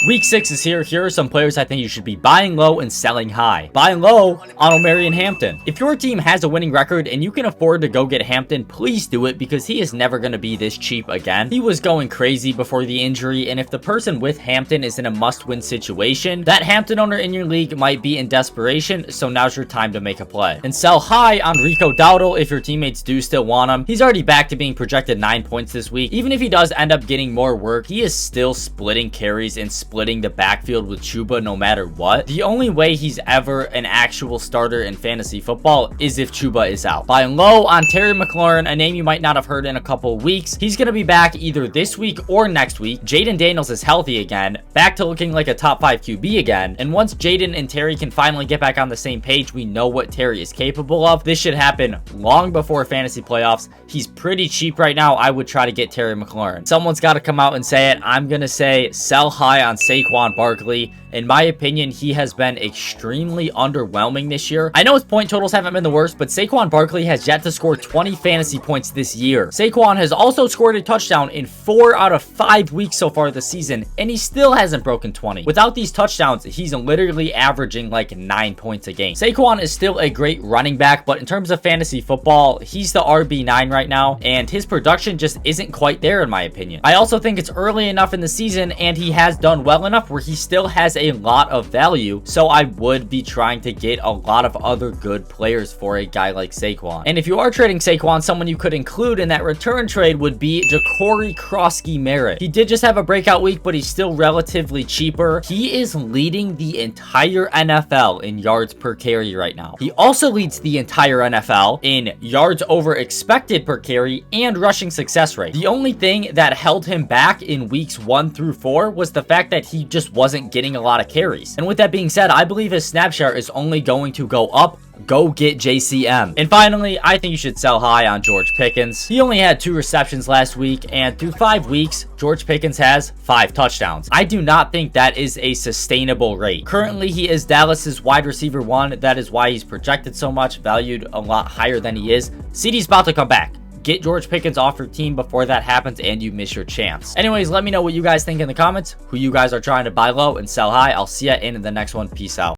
Week 6 is here. Here are some players I think you should be buying low and selling high. Buying low on Omarion Hampton. If your team has a winning record and you can afford to go get Hampton, please do it because he is never going to be this cheap again. He was going crazy before the injury, and if the person with Hampton is in a must-win situation, that Hampton owner in your league might be in desperation, so now's your time to make a play. And sell high on Rico Dowdle if your teammates do still want him. He's already back to being projected 9 points this week. Even if he does end up getting more work, he is still splitting carries and splitting the backfield with Chuba no matter what. The only way he's ever an actual starter in fantasy football is if Chuba is out. Buying low on Terry McLaurin, a name you might not have heard in a couple weeks. He's going to be back either this week or next week. Jaden Daniels is healthy again, back to looking like a top 5 QB again. And once Jaden and Terry can finally get back on the same page, we know what Terry is capable of. This should happen long before fantasy playoffs. He's pretty cheap right now. I would try to get Terry McLaurin. Someone's got to come out and say it. I'm going to say sell high on Saquon Barkley. In my opinion, he has been extremely underwhelming this year. I know his point totals haven't been the worst, but Saquon Barkley has yet to score 20 fantasy points this year. Saquon has also scored a touchdown in 4 out of 5 weeks so far this season, and he still hasn't broken 20. Without these touchdowns, he's literally averaging like 9 points a game. Saquon is still a great running back, but in terms of fantasy football, he's the RB9 right now, and his production just isn't quite there in my opinion. I also think it's early enough in the season, and he has done well enough where he still has a lot of value, so I would be trying to get a lot of other good players for a guy like Saquon. And if you are trading Saquon, someone you could include in that return trade would be Jacory Krosky-Merritt. He did just have a breakout week, but he's still relatively cheaper. He is leading the entire NFL in yards per carry right now. He also leads the entire NFL in yards over expected per carry and rushing success rate. The only thing that held him back in weeks 1 through 4 was the fact that he just wasn't getting a lot of carries. And with that being said, I believe his snap share is only going to go up. Go get JCM. And finally, I think you should sell high on George Pickens. He only had 2 receptions last week, and through 5 weeks, George Pickens has 5 touchdowns. I do not think that is a sustainable rate. Currently, he is Dallas's wide receiver 1. That is why he's projected so much, valued a lot higher than he is. CeeDee's about to come back. Get George Pickens off your team before that happens and you miss your chance. Anyways, let me know what you guys think in the comments, who you guys are trying to buy low and sell high. I'll see ya in the next one. Peace out.